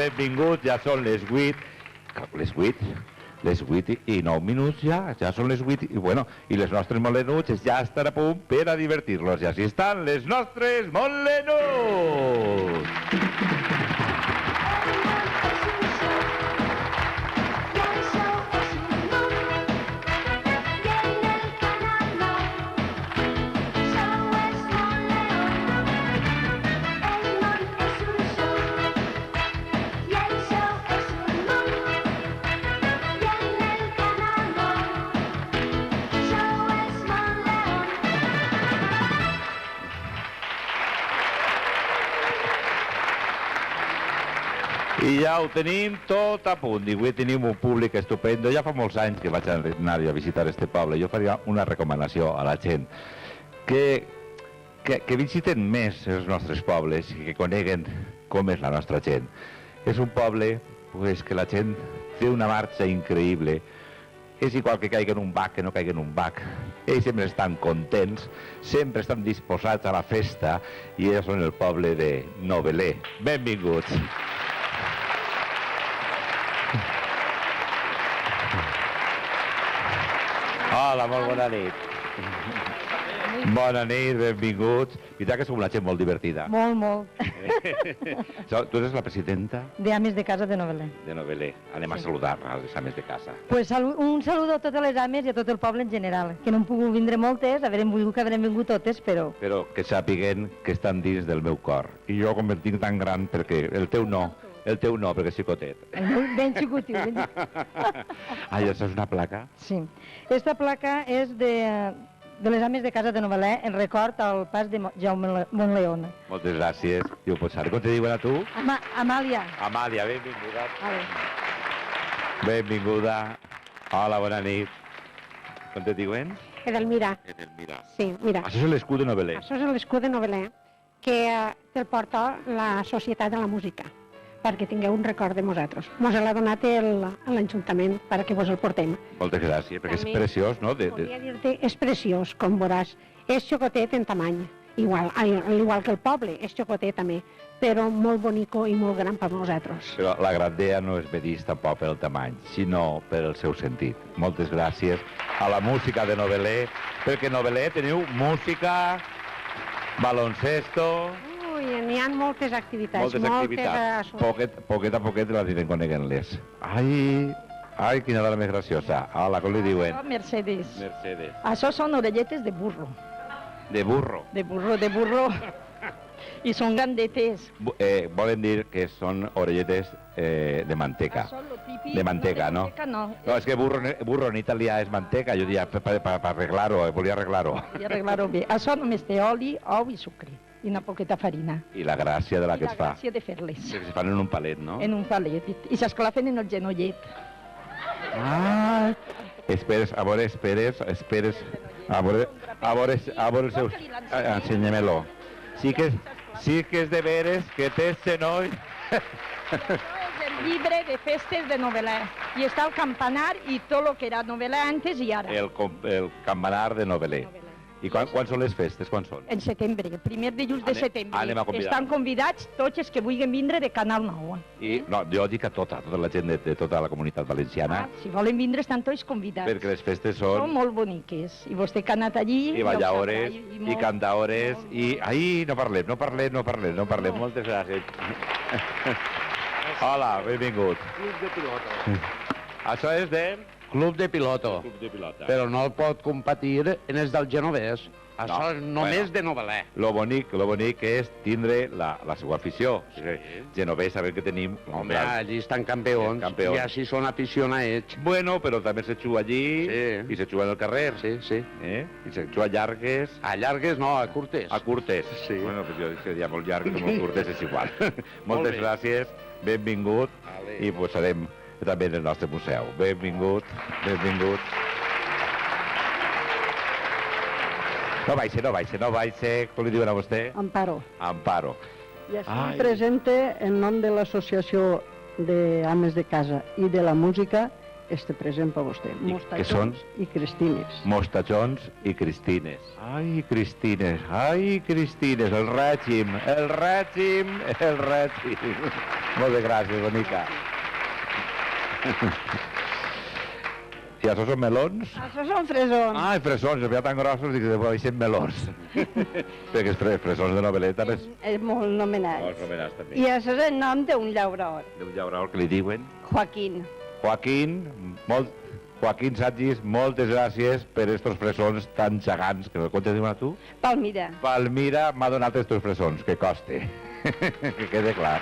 benvinguts, ja són les 8 i 9 minuts ja són les 8 i bueno, i les nostres molenuts ja estan a punt per a divertir-los, i així estan les nostres molenuts! I ja ho tenim tot a punt. I avui tenim un públic estupendo. Ja fa molts anys que vaig anar a visitar este poble. Jo faria una recomanació a la gent que visiten més els nostres pobles i que coneguen com és la nostra gent. És un poble que la gent té una marxa increïble. És igual que caiguen un bac que no caiguen un bac. Ells sempre estan contents, sempre estan disposats a la festa, i ells són el poble de Novetlè. Benvinguts. Hola, molt bona nit. Bona nit, benvinguts. Veritat que som una gent molt divertida. Molt, molt. Tu eres la presidenta? De Ames de Casa de Novetlè. De Novetlè. Anem a saludar a les Ames de Casa. Pues un saludo a totes les Ames i a tot el poble en general, que no han pogut vindre moltes, haurem volgut que haurem vingut totes, però... Però que sàpiguen que estan dins del meu cor. I jo, com el tinc tan gran, perquè el teu no, perquè és xicotet. Ben xicotiu, ben xicotiu. Ah, i això és una placa? Sí. Esta placa és de les Ames de Casa de Novetlè en record al pas de Jaume Montleón. Moltes gràcies. I ho pots saber. Com te diuen a tu? Amàlia. Amàlia, benvinguda. Vale. Benvinguda. Hola, bona nit. Com te diuen? Edelmira. Edelmira. Sí, mira. Això és l'escut de Novetlè. Això és l'escut de Novetlè, que te'l porta la Societat de la Música, perquè tingueu un record de nosaltres. Mos l'ha donat l'Ajuntament perquè vos el portem. Moltes gràcies, perquè és preciós, no? Podria dir-te, és preciós, com veuràs. És xocotet en tamany, igual que el poble, és xocotet també, però molt bonico i molt gran per nosaltres. Però la grandea no es medís tampoc pel tamany, sinó per el seu sentit. Moltes gràcies a la música de Novetlè, perquè a Novetlè teniu música, baloncesto... N'hi ha moltes activitats. Moltes activitats. Poquet a poquet les anirem coneguent-les. Ai, quina dona més graciosa. Hola, com li diuen? Mercedes. Mercedes. Això són orelletes de burro. De burro? De burro. I són grandetes. Volen dir que són orelletes de manteca. De manteca, no? No, és que burro en italià és manteca. Jo diria, per arreglar-ho, volia arreglar-ho. Volia arreglar-ho bé. Això només té oli, ou i sucre. I una poqueta farina. I la gràcia de la que es fa. I la gràcia de fer-les. Que es fan en un palet, no? En un palet. I s'esclafen en el genollet. Ah, esperes. A veure els seus... Ensenya-me-lo. Sí que és de veres que té genoll. És el llibre de festes de Novetlè. I està el campanar i tot el que era Novetlè antes i ara. El campanar de Novetlè. I quan són les festes? Quan són? En setembre, el primer dilluns de setembre. Anem a convidar. Estan convidats tots els que vulguin vindre de Canal 9. I no, jo dic a tota la gent de tota la comunitat valenciana. Si volen vindre estan tots convidats. Perquè les festes són... Són molt boniques. I vostè que ha anat allí... I ballaores, i cantaores, i... Ai, no parlem. Moltes gràcies. Hola, benvingut. Club de Piloto. Això és de... Club de Piloto. Però no el pot competir en els del genovès. Això és només de Novetlè. Lo bonic és tindre la seva afició. Genovès, saber que tenim... Home, allí estan campions. I així són aficionats. Bueno, però també se juga allí i se juga en el carrer. Sí. I se juga a llargues. A llargues no, a curtes. A curtes. Sí. Bueno, pues jo diria molt llargues o molt curtes, és igual. Moltes gràcies, benvingut, i posarem també en el nostre museu. Benvingut. No baixe, com li diuen a vostè? Amparo. I estic presente en nom de l'Associació d'Ames de Casa i de la Música este present per vostè. què són? I cristines. Mostatxons i cristines. Ai, cristines, el règim, el règim, el règim. Moltes gràcies, bonica. I això són melons? Això són fresons. Ah, fresons, els veia tan grossos i que deixen melons. Perquè els fresons de novel·leta És molt nomenats. Molts nomenats també. I això és el nom d'un llaurador. D'un llaurador que li diuen? Joaquín. Joaquín Satgis, moltes gràcies per estos fresons tan gegants. Que com te diuen a tu? Palmira. Palmira m'ha donat estos fresons, que coste. Que quede clar.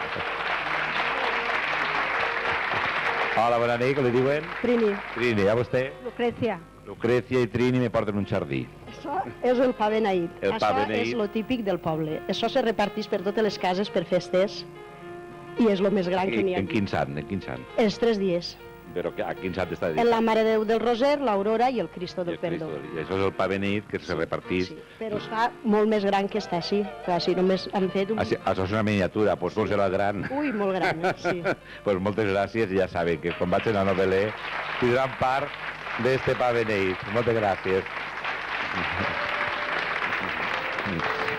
Hola, bona nit, com li diuen? Trini. Trini, a vostè? Lucrecia. Lucrecia i Trini me porten un jardí. Això és el pa beneït. El pa beneït. Això és lo típic del poble. Això se repartís per totes les cases per festes i és lo més gran que n'hi ha. En quin sant? En quin sant? Els 3 dies. Però a quin sant està dedicat? En la Mare de Déu del Roser, l'Aurora i el Cristo del Perdó. I això és el pa beneït que se repartís. Sí, però es fa molt més gran que està així. Clar, si només han fet un... Això és una miniatura, doncs vol ser la gran. Ui, molt gran, sí. Pues moltes gràcies, ja saben que quan vaig a novel·ler tindran part d'este pa beneït. Moltes gràcies.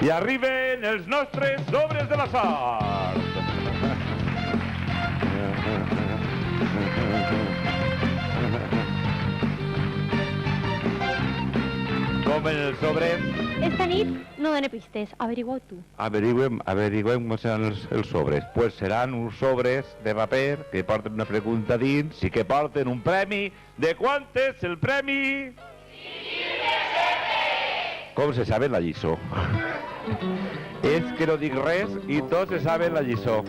I arriben els nostres sobres de la sort. Com en el sobre? Esta nit no dóna pistes, averigua-ho tu. Averigüem com seran els sobres. Pues seran uns sobres de paper que porten una pregunta dins i que porten un premi. De quant és el premi? Com se sabe la lliçó? És que no dic res i tots se saben la lliçó.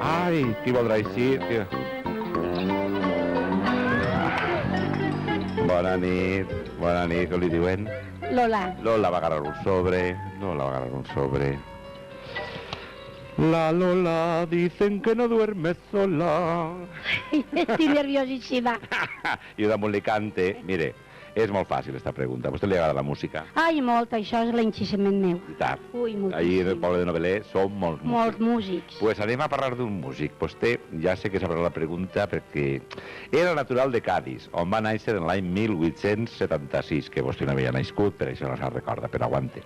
Ai, qui voldrà eixir? Bona nit, com li diuen? Lola. Lola va agarrar un sobre, La Lola dicen que no duerme sola. Estic nerviosíssima. I una Molicante, mire, és molt fàcil esta pregunta. A vostè li agrada la música? Ai, molt, això és l'enxissament meu. I tant. Ui, Allí en el moltíssim. poble de Noveler som molts músics. Molts músics. Pues anem a parlar d'un músic. Vostè ja sé que sabrà la pregunta perquè era natural de Cádiz, on va néixer en l'any 1876, que vostè no havia nascut, per això no se'n recorda, però aguante.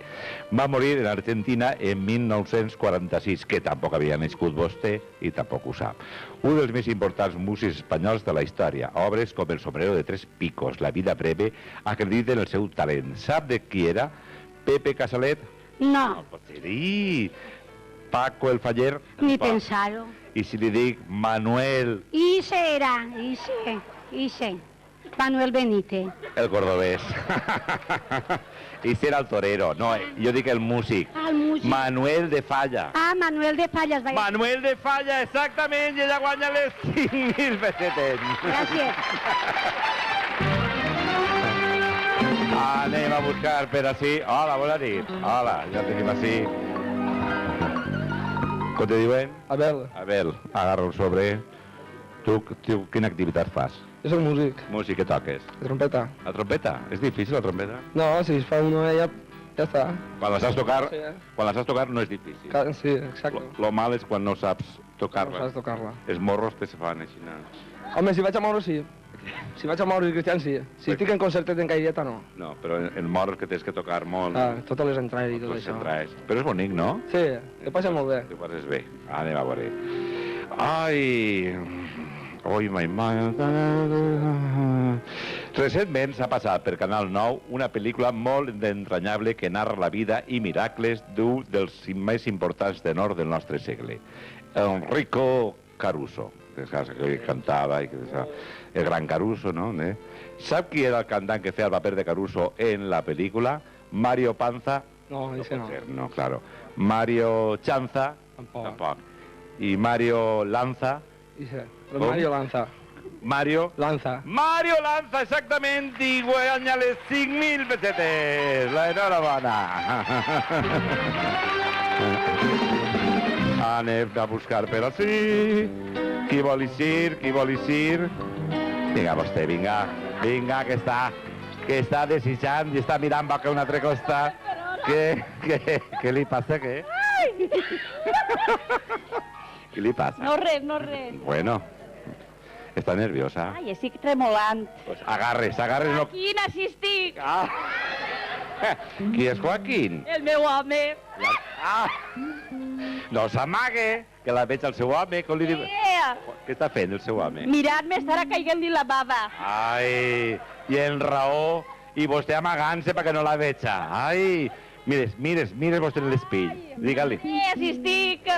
Va morir en Argentina en 1946, que tampoc havia nascut vostè i tampoc ho sap. Un dels més importants músics espanyols de la història. Obres com El sombrero de tres picos, La vida breve, acrediten el seu talent. Sap de qui era? Pepe Casalet? No, Pot ser-hi. Paco el Faller? ni Tampoc. pensar-ho. I si li dic Manuel Ise era, Ise. Manuel Benítez. el cordobès. I si era el torero. No, jo dic el músic. El músic. Manuel de Falla. Ah, Manuel de Fallas. Manuel de Falla, exactament, i ella guanya les 5.000 pessetes. Gràcies. Anem a buscar per ací. Hola, bona nit. Hola, ja tenim ací. Com te diuen? Abel, Abel, agarra un sobre. Tu quina activitat fas? jo soc músic, Músic, què toques? de trompeta. La trompeta? És difícil, la trompeta? No, si es fa una ja està. Quan la saps tocar, Sí, quan la saps tocar no és difícil. Sí, exacte. Lo mal és quan no saps No tocar-la. saps tocar-la. Els morros te se fan així. Home, si vaig a moure, sí. Si vaig a moure cristians, sí. Si estic en concertet en caireta, no. No, però en morros que tens que tocar molt. Ah, totes les entrades i tot tots això. entraes. Però és bonic, no? Sí, ho passa molt bé. Ho passes bé. Anem a veure. Ai... Oi, my mind... Recentment s'ha passat per Canal 9 una pel·lícula molt entranyable que narra la vida i miracles d'un dels més importants tenors del nostre segle, Enrico Caruso, que cantava, i que el gran Caruso, no? Sap qui era el cantant que feia el paper de Caruso en la pel·lícula? Mario Panza? No, és que no. pot ser, no, claro. Mario Chanza? Tampoc. I Mario Lanza? Dice, Com? Mario Lanza. Mario? Lanza. Mario Lanza, exactament, i guanya les 5.000 pessetes. L'enhorabona. Anem a buscar per ací. Qui vol eixir? Vinga, vostè, vinga, que està desitjant i està mirant cap a un altre costat. Què li passa, què? Què li passa? No res. Bueno, Està nerviosa? Ai, estic tremolant. Pues agarres, no... Joaquín, així estic. Ah. Qui és Joaquín? El meu home. Ah. No s'amague, que la veig al seu home. Com li diu... Què està fent el seu home? Mirant-me, estarà caigant-li la bava. Ai, i en raó, i vostè amagant-se perquè no la veja. Ai, mires vostè en l'espill. Digue-li. Així estic.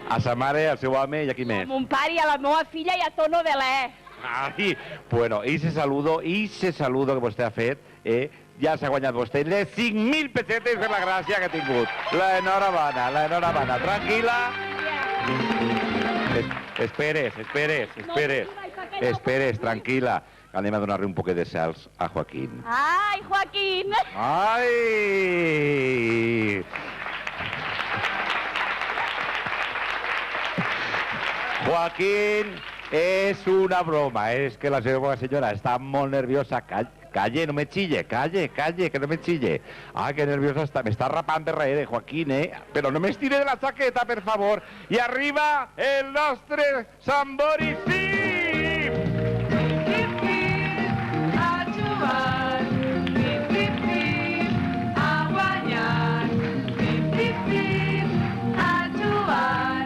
A sa mare, al seu home i a qui més? A mon pare, a la meva filla i a Tono de l'E. Ai, bueno, ese saludo que vostè ha fet, ja s'ha guanyat vostè les 5.000 pessetes per la gràcia que ha tingut. L'enhorabona. Tranquil·la. Esperes, tranquil·la. Anem a donar-li un poquet de cels a Joaquín. Ai, Joaquín. Ai! Joaquín, és una broma, és que la seva senyora està molt nerviosa. Calle, no me chille, calle, que no me chille. Ah, que nerviosa està, m'està rapant per darrere, Joaquín, Però no m'estire de la jaqueta, per favor. I arriba el nostre Sambori Sim! A jugar, a guanyar, a jugar.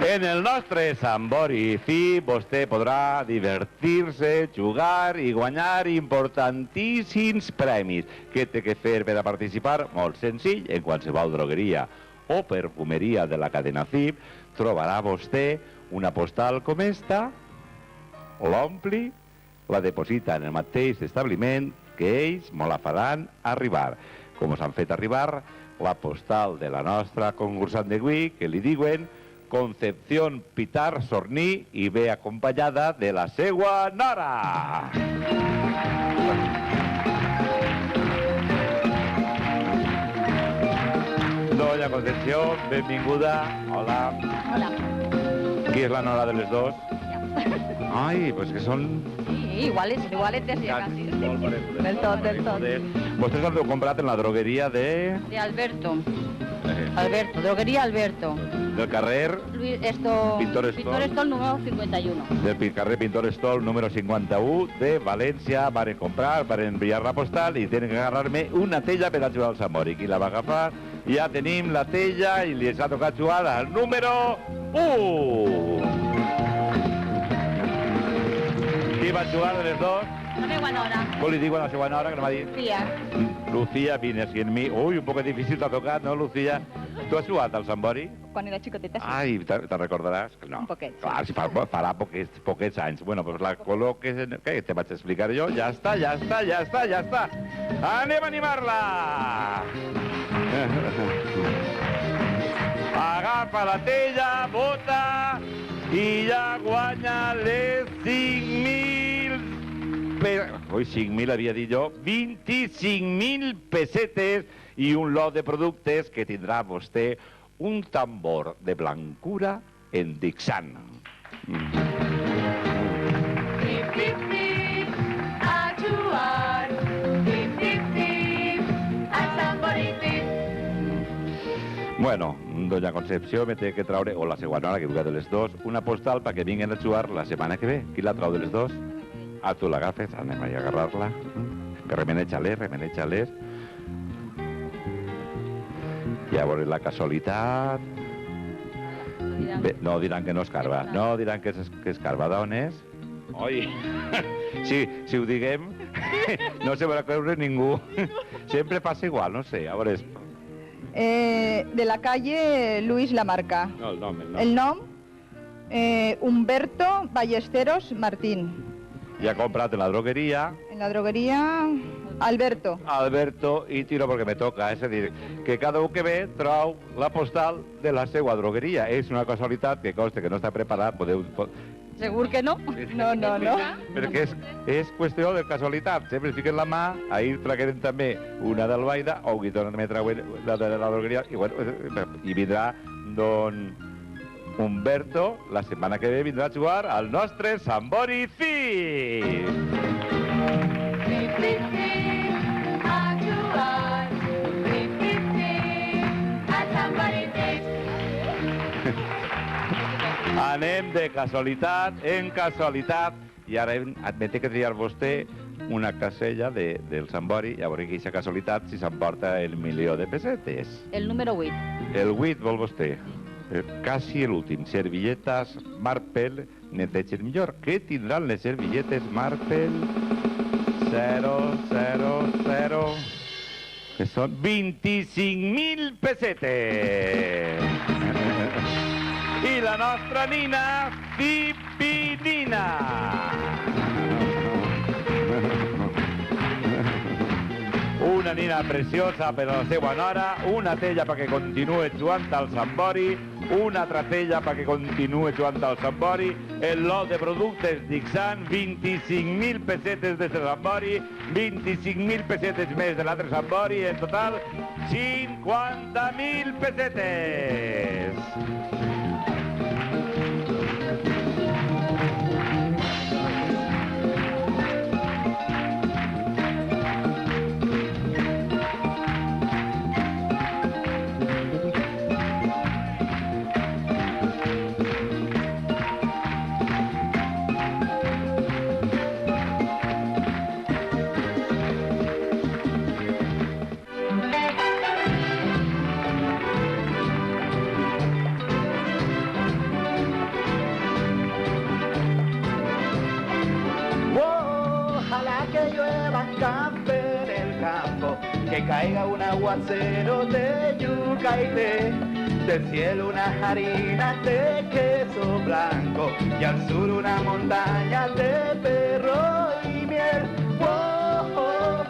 En el nostre Sambori Fi vostè podrà divertir-se, jugar i guanyar importantíssims premis. Què té que fer per a participar? Molt senzill, en qualsevol drogueria o perfumeria de la cadena CIP trobarà vostè una postal com esta, l'ompli, la deposita en el mateix establiment que ells me la faran arribar. Com us han fet arribar la postal de la nostra concursant d'avui, que li diuen Concepción Pitar Sorní i ve acompanyada de la seua nora. Doña Concepción, benvinguda. Hola. Hola. Qui és la nora de les dos? Ai, pues que són... Sí, iguales ja quasi. Del tot. Vostès l'heu comprat en la drogueria de... De Alberto. Drogueria Alberto. Del carrer... Pintor Estol número 51. Del carrer Pintor Estol número 51 de València. Varen comprar, varen enviar la postal i tenen que agarrar-me una tella per a jugar al Sambori. Qui la va agafar? Ja tenim la tella i li ha tocat jugar al número 1. Qui va jugar de les dos? La meva nora. Com li diuen a la seva nora, que no m'ha dit? Lucía, vine aquí en mi. Ui, un poc difícil t'ha tocat, no, Lucía? Tu has jugat al Sambori? Quan era xicoteta, sí. Ai, te'n recordaràs? No. Un poquet. Clar, si farà poquets anys. Bueno, pues la col·loques... Què te vaig explicar jo? Ja està. Anem a animar-la! Agafa la tella, bota i ja guanya les 5.000... Ui, 5.000 havia dit jo. 25.000 pessetes i un lot de productes que tindrà vostè un tambor de blancura en Dixan. A jugar, al Sambori. Bueno, doña Concepció me té que traure, o la seva nora, que duga de les dos, una postal perquè vinguen a jugar la setmana que ve. Qui la trau de les dos? Ah, tu l'agafes, anem a agarrar-la. Remeneja-les. Ja veuré la casualitat. Bé, no diran que no escarba. No diran que escarba. D'on és? Oi, si ho diguem, no se va creure ningú. Sempre passa igual, no sé, a veure... De la calle Luis Lamarca. No, el nom. El nom, Humberto Ballesteros Martín. Ja ha comprat en la drogueria. En la drogueria Alberto. Alberto, i tiro perquè me toca. És a dir, que cada un que ve trau la postal de la seva drogueria. És una casualitat que consta que no està preparat. Segur que no? No. Perquè és qüestió de casualitat. Sempre fiquen la mà, ahir tragueren també una d'Albaida, o qui també trauen la de la drogueria, i vindrà, doncs, Humberto, la setmana que ve vindrà a jugar al nostre Sambori Fi! A jugar, anem de casualitat en casualitat i ara admet que triar vostè una casella del Sambori i a veure aquesta casualitat si s'emporta el milió de pessetes. El número 8. El 8 vol vostè. Quasi l'últim. Servilletes Marpel neteges millor. Què tindran les servilletes Marpel? 0, 0, 0... que són 25.000 pessetes. I la nostra nina, Pipinina. Una nina preciosa per a la seva nora, una tella perquè continue jugant al Sambori, una altra tella perquè continue jugant al Sambori, el lot de productes Dixan, 25.000 pessetes de Sambori, 25.000 pessetes més de l'altre Sambori, en total 50.000 pessetes. Que caiga un aguacero de yuca y té, del cielo unas harinas de queso blanco y al sur una montaña de perro y miel. Oh, oh,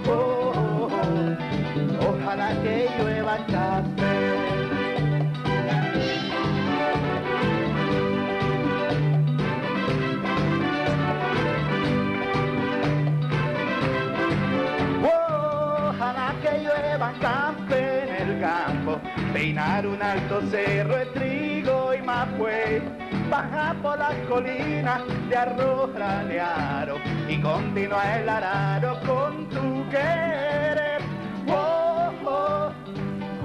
oh, oh, oh. Ojalá que llueva café. Café en el campo, peinar un alto cerro de trigo y mapue, bajar por las colinas de arroz graneado y continuar el arado con tu querer. Oh, oh,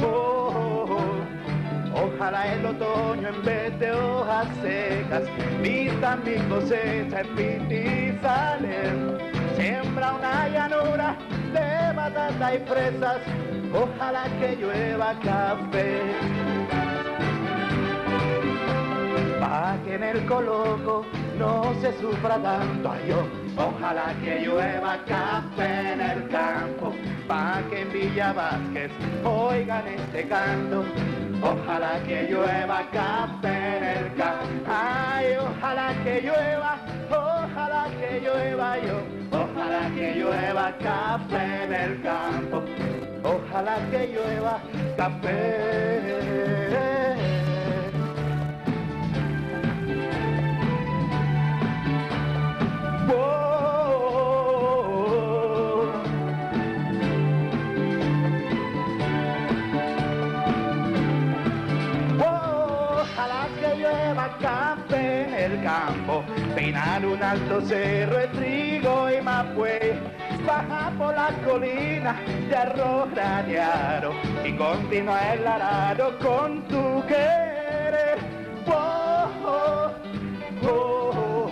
oh, oh. Ojalá el otoño en vez de hojas secas vista mi cosecha en pistizales, siembra una llanura de batata y fresas, ojalá que llueva café. Pa' que en el coloco no se sufra tanto, ay, yo. Ojalá que llueva café en el campo, pa' que en Villa Vázquez oigan este canto. Ojalá que llueva café en el campo, ay, ojalá que llueva yo. Ojalá que llueva café en el campo, ojalá que llueva café. Ojalá que llueva café en el campo, peinar un alto cerro de trigo y mapue, bajar por las colinas de arroz graneado y continuar el arado con tu querer. Oh, oh, oh, oh.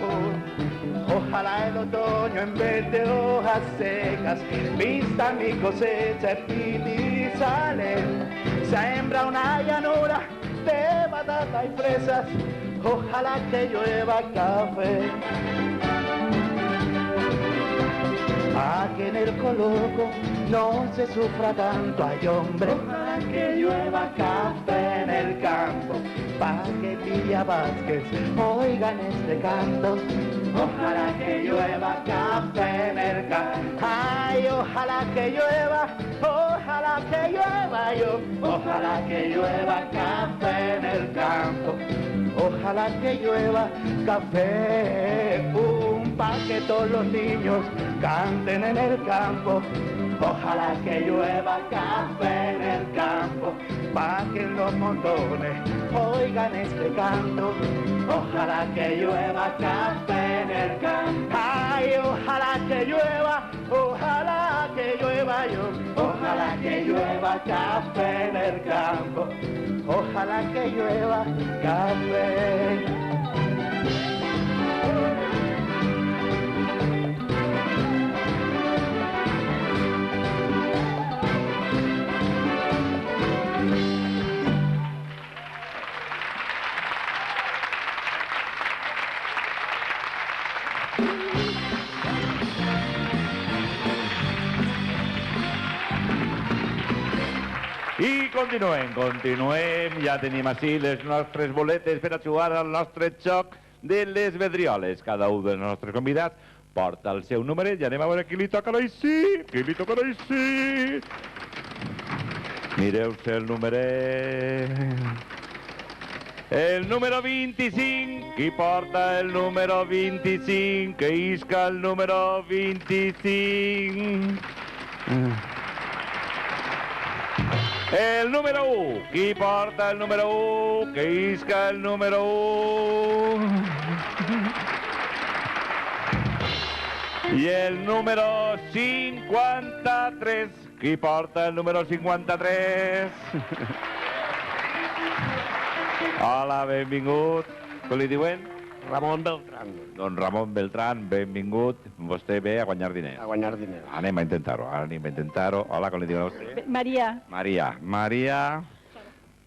Ojalá el otoño en vez de hojas secas vista mi cosecha en pistizales, siembra una llanura de batata y fresas, ojalá que llueva café. Pa' que en el coloco no se sufra tanto, ay hombre. Ojalá que llueva café en el campo, pa' que Villa Vázquez oigan este canto. Ojalá que llueva café en el campo, ay, ojalá que llueva yo. Ojalá que llueva café en el campo, ojalá que llueva café. Pa' que todos los niños canten en el campo. Ojalá que llueva café en el campo, pa' que los montones oigan este canto. Ojalá que llueva café en el campo, ay, ojalá que llueva caballo, ojalá que llueva café en el campo, ojalá que llueva café. I continuem, ja tenim així les nostres boletes per a jugar al nostre joc de les vedrioles. Cada un dels nostres convidats porta el seu número i anem a veure qui li toca l'així, Mireu-se el numeret. El número 25, qui porta el número 25? Que isca el número 25. El número 1, qui porta el número 1? Que isca el número 1. I el número 53, qui porta el número 53? Hola, benvingut. Com li diuen? Ramon Beltrán. Don Ramon Beltrán, benvingut. Vostè ve a guanyar diners. A guanyar diners. Anem a intentar-ho. Hola, com li diuen a vostè? Maria. Maria...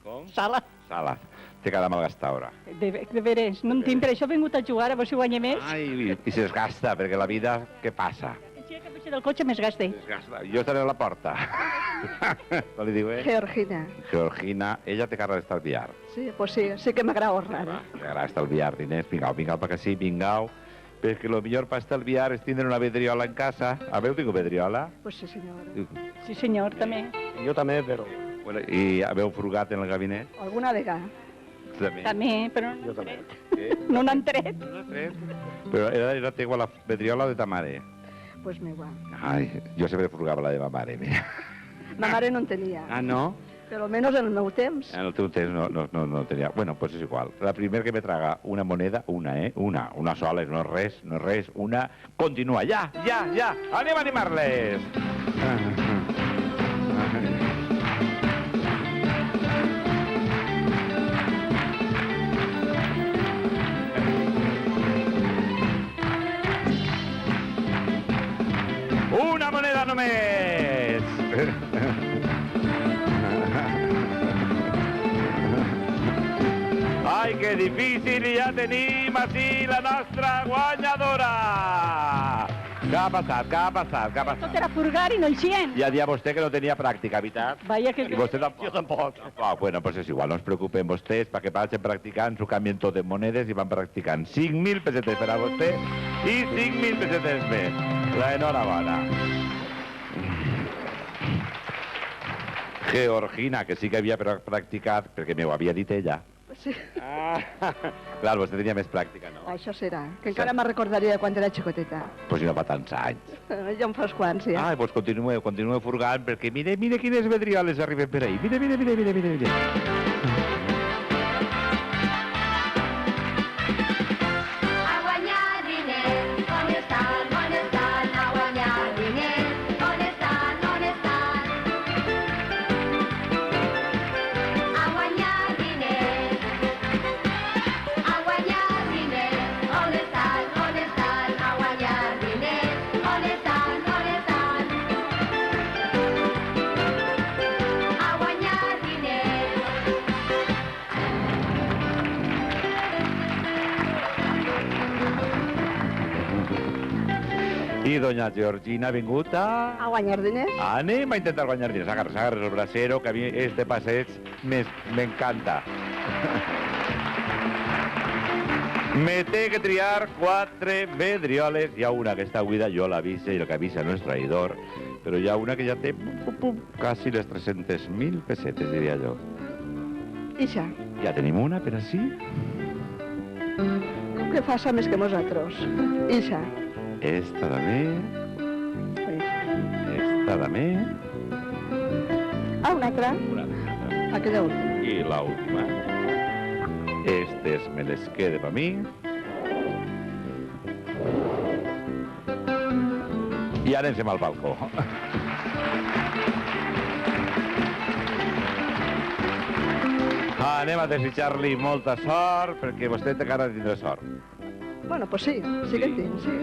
Com? Sala. Sala. Té cada malgastar ara. De veres, no en tinc, per això he vingut a jugar, a veure si guanya més. Ai, i si es gasta, perquè la vida, què passa? Si que baixar del cotxe més gaste. Es gasta. Jo estaré a la porta. Com li diuen? Georgina. Georgina, ella té cara d'estalviar. Sí, pues sí que m'agrada ahorrar. T'agrada estalviar diners, vingau, perquè sí, vingau. Perquè lo millor per estalviar és tindre una vedriola en casa. Haveu tingut vedriola? Pues sí, senyora. Sí, senyor, també. Jo també, però... Bueno, i haveu frugat en el gabinet? Alguna vegada. També, però no n'han tret. No n'han tret. Però era teua la vedriola de ta mare? Pues meua. Ai, jo sempre frugava la de ma mare, mira. Ma mare no en tenia. Ah, no? Però almenys en el meu temps. En el teu temps no tenia. Bueno, pues és igual. La primera que me traga una moneda, una sola, no és res, una... Continua, ja! Anem a animar-les! Una moneda només! Ai, que difícil, ja tenim així la nostra guanyadora! Què ha passat? Tot era furgar i no eixien. Ja dia vostè que no tenia pràctica, veritat? Vaya que... I vostè tampoc? Jo tampoc. Ah, bueno, pues és igual, no es preocupen vostès, perquè vagin practicant, s'ho canvien tot en monedes i van practicant 5.000 pessetes per a vostè i 5.000 pessetes més. La enhorabona. Georgina, que sí que havia practicat, perquè m'ho havia dit ella. Sí. Ah, clar, vostè tenia més pràctica, no? Això serà, que encara me recordaria quan era xicoteta. Pues si no fa tants anys. Ja en fas quants, ja. Ah, doncs continueu furgant, perquè mire quines vedrioles arriben per ahí. Mire. A guanyar diners, on estan, a guanyar diners, on estan. A guanyar diners, on estan, a guanyar diners, on estan. A guanyar diners, on estan. I doña Georgina ha vingut a... A guanyar diners? Anem a intentar guanyar diners. Agarres el bracero, que a mi este passeig m'encanta. Me té que triar 4 vedrioles. Hi ha una que està buida, jo l'avise, i el que avisa no és traïdor. Però hi ha una que ja té quasi les 300.000 pessetes, diria jo. Ixa. Ja tenim una, per així. Com que faça més que nosaltres? Ixa. Esta també. Esta també. Ah, una altra? Aquella última. I l'última. Estes me les quede per mi. I ara ens anem al balcó. Anem a desitjar-li molta sort, perquè vostè té cara de tindre sort. Bueno, pues sí, sí que en tinc, sí.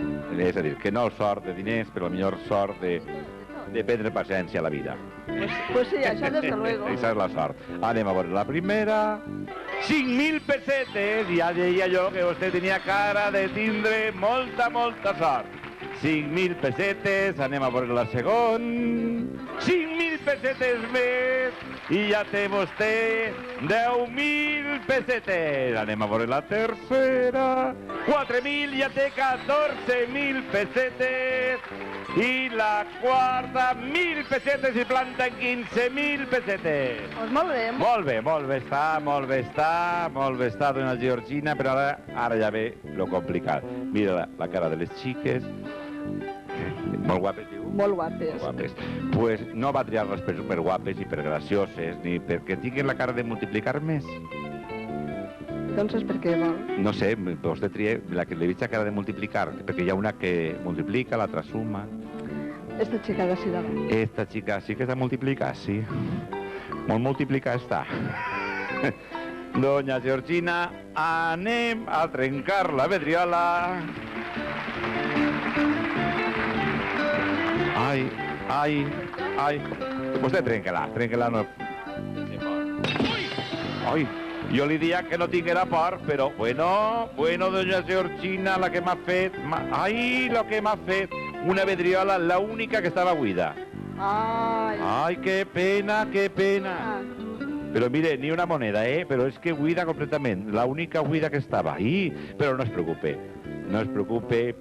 És a dir, que no sort de diners, però la millor sort de prendre paciència a la vida. Pues sí, això desde luego. Esa és la sort. Anem a veure la primera. 5.000 pessetes. Ja deia jo que vostè tenia cara de tindre molta sort. 5.000 pessetes. Anem a veure la segona. 5.000 pessetes més. I ja té vostè 10.000 pessetes. Anem a veure la tercera. 4.000, ja té 14.000 pessetes. I la quarta, 1.000 pessetes i planta en 15.000 pessetes. Pues molt bé. Molt bé està, dona Georgina, però ara ja ve lo complicat. Mira la cara de les xiques. Molt guapes, diu? Molt guapes. Guapes. Pues no va triar-les per superguapes i per gracioses, ni perquè tinguin la cara de multiplicar més. Entonces, per què vol? No sé, vostè tria la que li veig la cara de multiplicar, perquè hi ha una que multiplica, l'altra suma. Esta xica de Sidada. Esta xica sí que està multiplicat, sí. Molt multiplicat està. Doña Georgina, anem a trencar la vidriola. Ai. Vostè trenca-la, no... Ai, jo li dia que no tinguera por, però, bueno, doña Georgina, la que m'ha fet... Ai, lo que m'ha fet. Una vidriola, la única que estava buida. Ai, que pena. Però mire, ni una moneda, però és que buida completament. La única buida que estava. Però no es preocupe,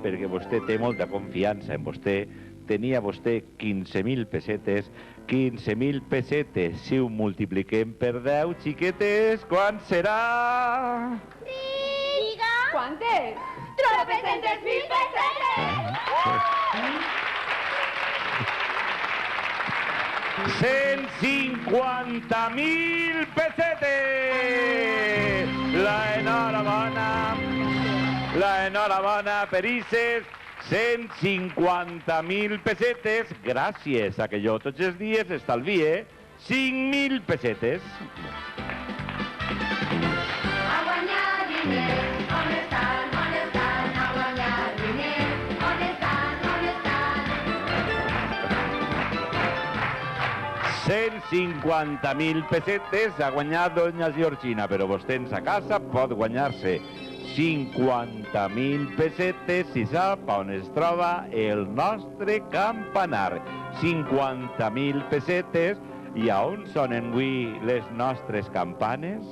perquè vostè té molta confiança en vostè. Tenia vostè 15.000 pessetes. 15.000 pessetes, si ho multipliquem per 10, xiquetes, quan serà? Diga. Quantes? 300.000 pessetes. 150.000 pessetes! La enhorabona per Ises. 150.000 pessetes, gràcies a que jo tots els dies estalvie 5.000 pessetes. A guanyar diners, on estan, a guanyar diners, on estan. 150.000 pessetes ha guanyat doña Georgina, però vostè en sa casa pot guanyar-se 50.000 pessetes si sap on es troba el nostre campanar. 50.000 pessetes. I a on sonen avui les nostres campanes?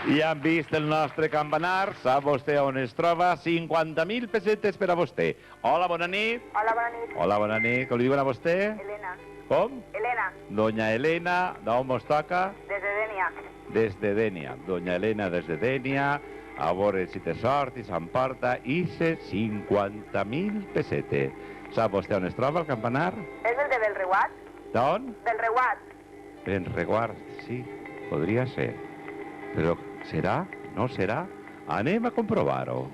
Ja han vist el nostre campanar, sap vostè on es troba, 50.000 pessetes per a vostè. Hola, bona nit. Hola, bona nit. Com li diuen a vostè? Elena. Com? Elena, Doña Elena, d'on mos toca? desde Denia. Des de Dènia. Doña Elena des de Dènia, a veure si té sort i s'emporta ICE 50.000 pessetes. Sap vostè on es troba el campanar? És el de Belreguat? D'on? Belreguat. Benreguard, sí, podria ser. Però serà? No serà? Anem a comprovar-ho.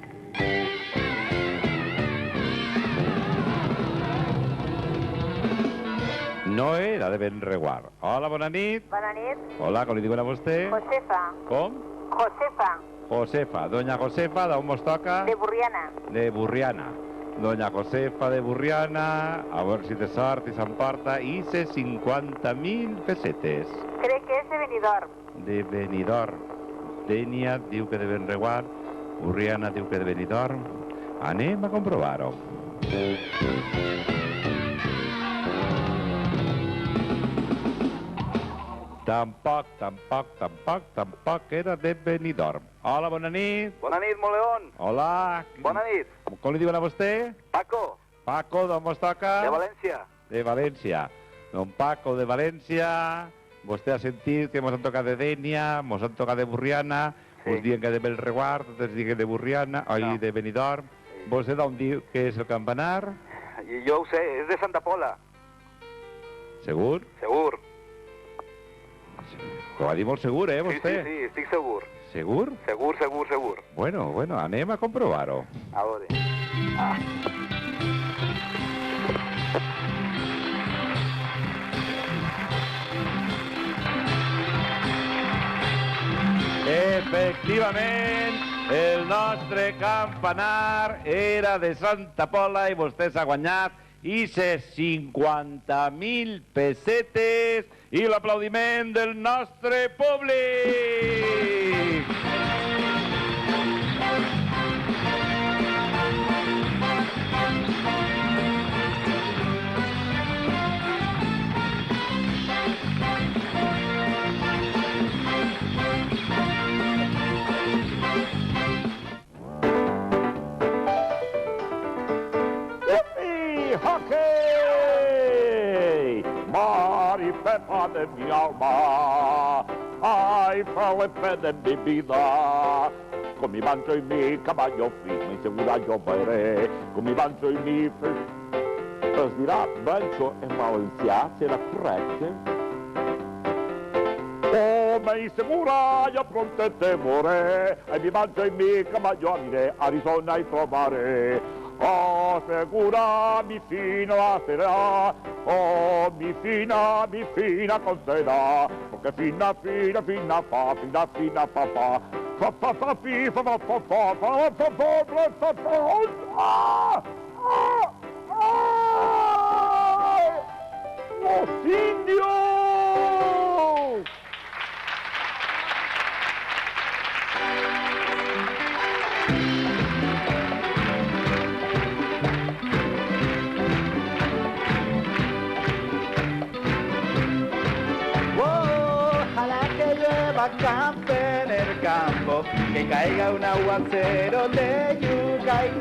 No era de Benreguard. Hola, bona nit. Bona nit. Hola, com li diuen a vostè? Josefa. Com? Josefa, Josefa. Doña Josefa, d'on mos toca? de Burriana. De Burriana. Doña Josefa de Burriana, a veure si té sort i s'emporta ICE 50.000 pessetes. Crec que és de Benidorm. De Benidorm. Dènia diu que de Benreguard, Burriana diu que de Benidorm. Anem a comprovar-ho. Tampoc era de Benidorm. Hola, bona nit. Bona nit, Moleón. Hola. Bona nit. Com li diuen a vostè? Paco, Paco, d'on mos toca? de València. De València. Don Paco de València, vostè ha sentit que mos han tocat de Dénia, mos han tocat de Burriana, Sí. us diuen que de Bellreguard, altres diuen que de Burriana, oi, de Benidorm. Vostè d'on diu que és el campanar? Jo ho sé, és de Santa Pola. Segur? Segur. Ho va dir molt segur, vostè? Sí, estic segur. Segur? Segur. Bueno, anem a comprovar-ho. A veure. Efectivament, el nostre campanar era de Santa Pola i vostè s'ha guanyat aquestes 50.000 pessetes i l'aplaudiment del nostre públic. Hockey! Maripepa de mi alma, ay, Felipe de mi vida. Con mi banjo y mi caballo firme y segura yo veré. Con mi banjo y mi... Es dirà banjo en valencià, serà correcte? Come y segura yo pronto te moré. En mi banjo y mi caballo aniré a Arizona y trovaré. Oh, segura mi fina la será, oh, mi fina concederá, porque fina, fa, fina, fa, fi, fa, ¡Los indios! Ojalá que llueva café en el campo, que caiga un aguacero de yuca y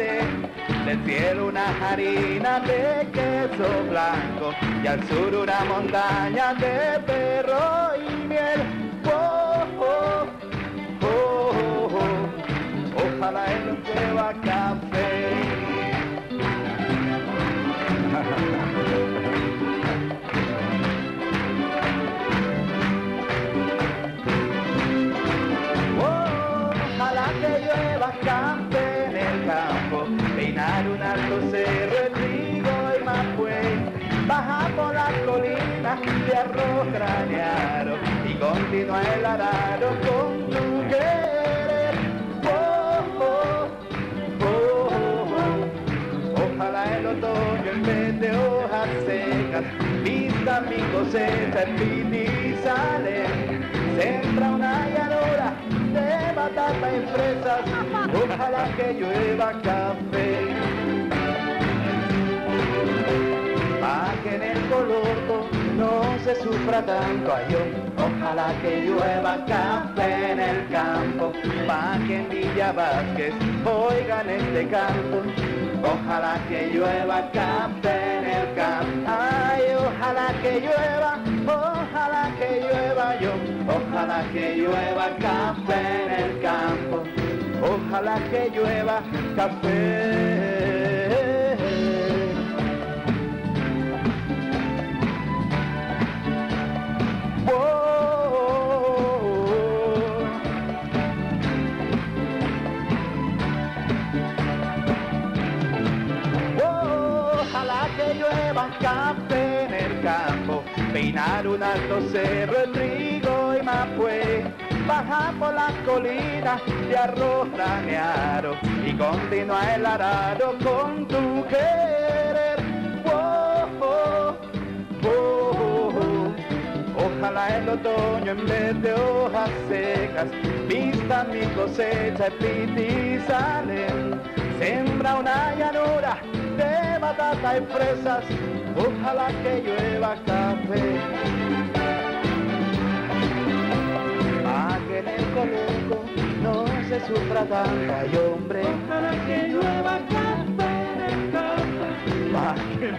del cielo una harina de queso blanco y al sur una montaña de perro y miel. Ojalá él llueva café. Ojalá que llueva café en el campo, peinar un alto cerro, el trigo y mapuey, bajar por las colinas de arroz graneado y continuar el arado con tu querer. Ojalá el otoño en vez de hojas secas vista mi cosecha en Pinizales, sembra una llanura de batata y fresas, ojalá que llueva café. Pa' que en el Coloto no se sufra tanto, ojalá que llueva café en el campo, pa' que en Villa Vázquez oigan este canto. Ojalá que llueva café en el campo, ay, ojalá que llueva yo, ojalá que llueva café en el campo, ojalá que llueva café. Ojalá que llueva café en el campo, peinar un alto cerro, el trigo y mapuey, bajar por las colinas de arroz graneado y continuar el arado con tu querer. Ojalá el otoño en vez de hojas secas vista mi cosecha en Pitizales, sembra una llanura de batata y fresas, ojalá que llueva café. Pa' que en el Coloco no se sufra tanto, ay hombre, ojalá que llueva café en el campo. Pa' que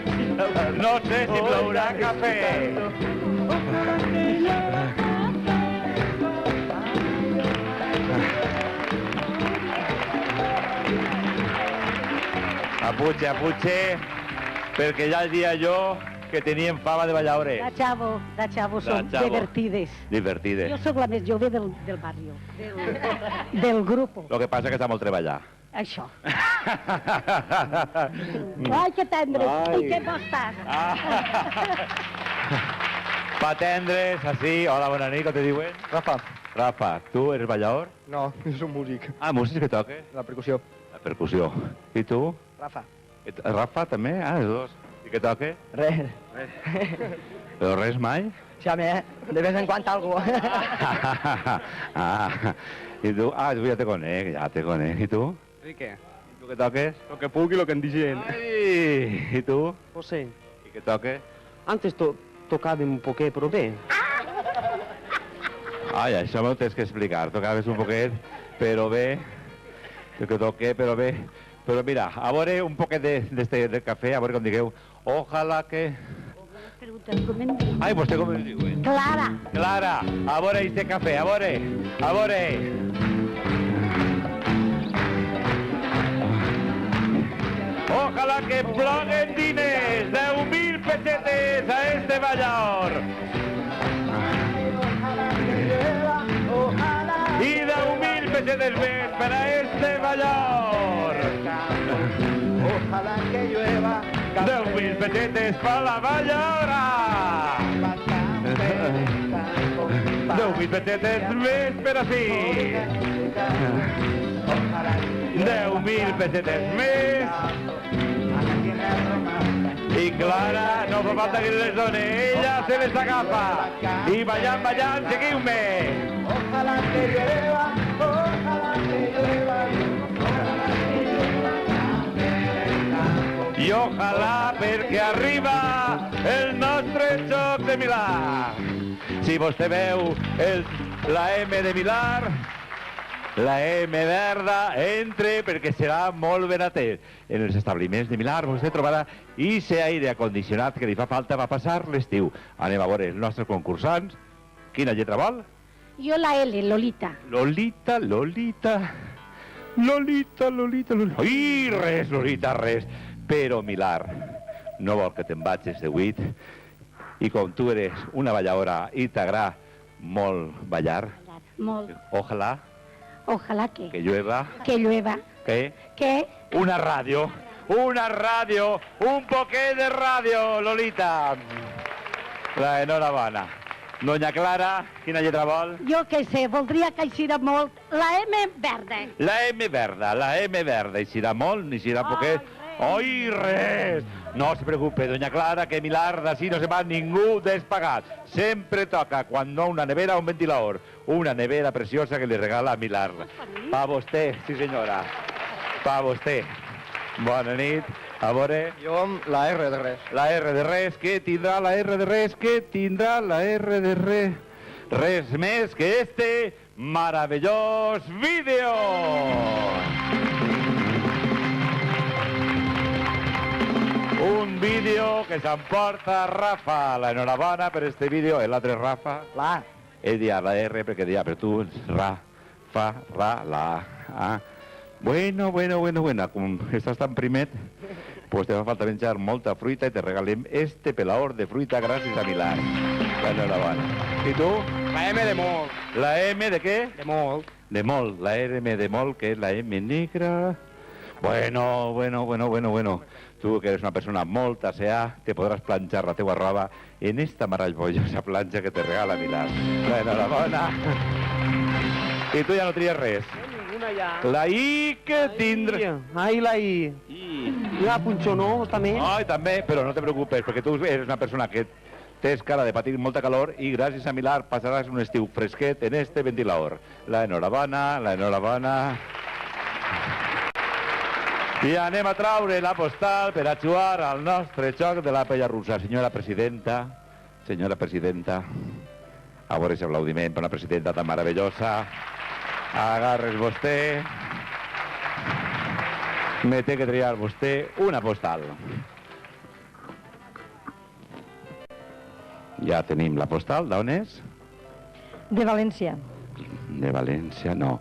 No sé si plourà café. ojalá que llueva Aputxe, perquè ja el dia jo que tenien fama de balladores. De xavo som divertides. Divertides. Jo sóc la més jove del barri, del grup. Lo que passa que està molt treballar. Això. Ai, que tendres. I què bo estàs? Pa tendres, así. Hola, bona nit, com te diuen? Rafa. Rafa, tu eres ballador? No, és un músic. Ah, músic que toques? La percussió. La percussió. I tu? Rafa. Rafa també? Ah, els dos. I què toques? Res. Però res mai? Xame, de vez en quan algo. I tu? Ah, tu ja te conec. I tu? Enrique. I tu què toques? Lo que puc i lo que em diguen. Ai! I tu? José. I què toques? Antes tocàvem un poquet, però bé. Ai, això m'ho tens que explicar. Tocaves un poquet, però bé. Que toque, però bé. Però mira, a veure un poquet de cafè, a veure com digueu. Ojalà que... Ai, vostè com es diu? Clara. Clara, a veure este cafè, a veure. A veure. Ojalà que ploguen diners, 10.000 pessetes a este ballador. I 10.000 pessetes més per a este ballador. Ojalá que llueva. 10.000 pessetes per la balladora. 10.000 pessetes més per així. 10.000 pessetes més. I Clara, no fa falta que les doni, ella se les agafa. I ballant, ballant, seguiu-me. Ojalá que llueva, ojalá que llueva. I ojalà perquè arriba el nostre joc de Milà. Si vostè veu la M de Milà, la M verda, entre perquè serà molt ben atès. En els establiments de Milà vostè trobarà ese aire acondicionat que li fa falta per passar l'estiu. Anem a veure els nostres concursants. Quina lletra vol? Jo la L, Lolita. Lolita. Ai, res, Lolita, res. Però Milà no vol que te'n vagis de 8 i com tu eres una balladora i t'agrada molt ballar, Molt. ojalà Que llueva, llueva. que Que una ràdio, un poquet de ràdio, Lolita. La enhorabona. Doña Clara, quina lletra vol? jo què sé, voldria que eixira molt. La M verda. La M verda, i serà molt, ni serà poquet. Oi, res! No se preocupe, doña Clara, que Milà d'ací no se va ningú despagat. Sempre toca, quan no una nevera o un ventilador. Una nevera preciosa que li regala a Milà. Pa vostè, sí senyora. Pa vostè. Bona nit. A veure... Jo amb la R de res. La R de res, què tindrà la R de res? Què tindrà la R de res? Res més que este meravellós vídeo! Un vídeo que s'emporta Rafa. La enhorabona per este vídeo. L'altre Rafa. La. Ell dia la R perquè dia per tu. Ra, fa, ra, la A. Bueno. Com estàs tan primet, pues te fa falta menjar molta fruita i te regalem este pelador de fruita gràcies a Milà. La enhorabona. I tu? La M de molt. La M de què? De molt. De molt. La M de molt, que és la M negra. Bueno. Tu, que eres una persona molt asseà, te podràs planxar la teua roba en esta meravellosa planxa que te regala Milà. La enhorabona. I tu ja no tries res. Ninguna ja. La I que tindrà... Ai, la I. La punxonó, també. Ai, també, però no te preocupes, perquè tu eres una persona que tens cara de patir molta calor i gràcies a Milà passaràs un estiu fresquet en este ventilador. La enhorabona. I anem a traure la postal per a jugar al nostre joc de la pella russa. Senyora presidenta, a veure si aplaudiment per una presidenta tan meravellosa. Agarres vostè. Me té que triar vostè una postal. Ja tenim la postal, d'on és? De València. De València, no.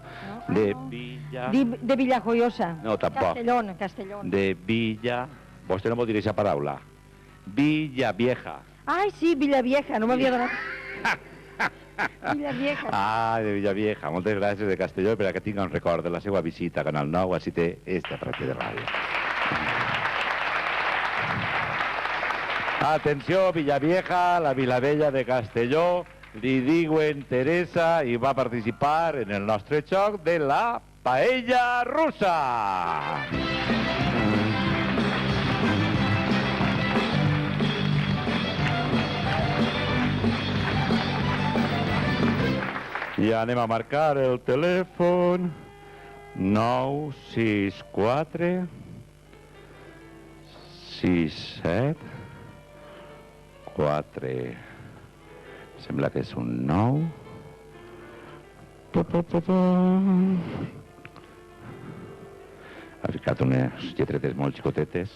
De Villa... De Villajoyosa. No, tampoc. Castellón. De Villa... Vostè no m'ho diré aquesta paraula. Villa Vieja. Ai, sí, Villavieja, no m'havia donat. Villavieja. Ah, de Villavieja. Moltes gràcies de Castelló per a que tinga un record de la seva visita a Canal 9, així té esta pràctica de ràdio. Atenció, Villavieja, la Vilavella de Castelló, li diuen Teresa i va participar en el nostre joc de la paella russa. I anem a marcar el telèfon 964 67 4. Sembla que és un 9. Ha ficat unes lletretes molt xicotetes.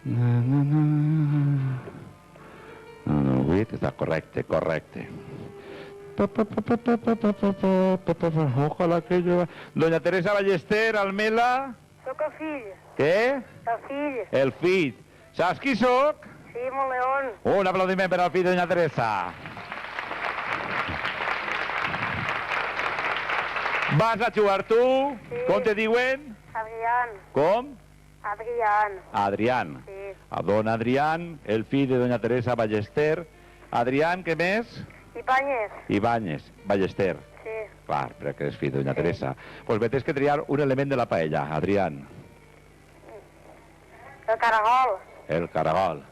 No, 8, està correcte. Ojalà que jo... Doña Teresa Ballester, Almela... Soc el fill. Què? El fill. El fill. Saps qui sóc? Sí, molt león. Un aplaudiment per al fill de Doña Teresa. Vas a jugar tu? Sí. Com te diuen? Adrián. Com? Adrián. Adrián. Sí. A don Adrián, el fill de Doña Teresa Ballester. Adrián, què més? Ibáñez. Ibáñez, Ballester. Sí. Clar, perquè és fill de Doña Teresa. Pues tens que triar un element de la paella, Adrián. El caragol. El caragol.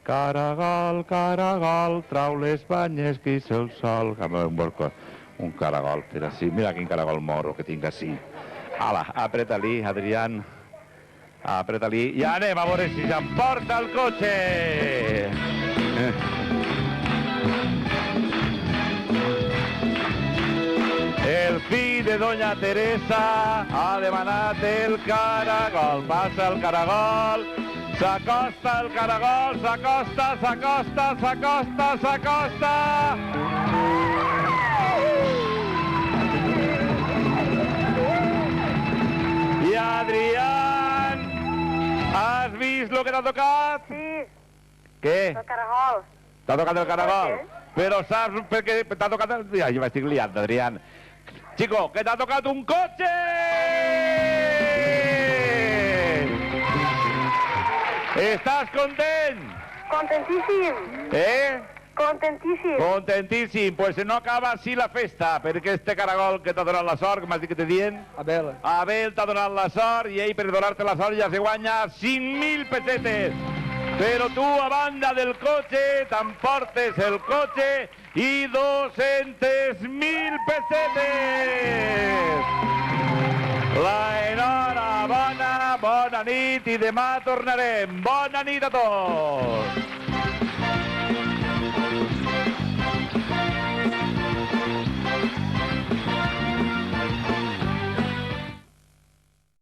Caragol, caragol, trau les banyes, que és el sol. Un caragol, per així. Mira quin caragol morro que tinc així. Ala, apreta-li, Adrián. Apreta-li. I anem a veure si s'emporta el cotxe. El fill de Doña Teresa ha demanat el caragol. Passa el caragol. S'acosta el caragol, s'acosta. I Adrián, has vist lo que t'ha tocat? Sí. Què? El caragol. T'ha tocat el caragol? Però saps per què t'ha tocat el... Ja, jo m'estic liant, Adrián. Chico, que t'ha tocat un cotxe! Estàs content? Contentíssim. Contentíssim. Contentíssim. Pues no acaba així la festa, perquè este caragol que t'ha donat la sort, com has dit que te dient? Abel. Abel t'ha donat la sort i ell per donar-te la sort ja se guanya 5.000 pessetes. Però tu, a banda del cotxe, t'emportes el cotxe i 200.000 pessetes. L'enhorabona, bona nit i demà tornarem. Bona nit a tots.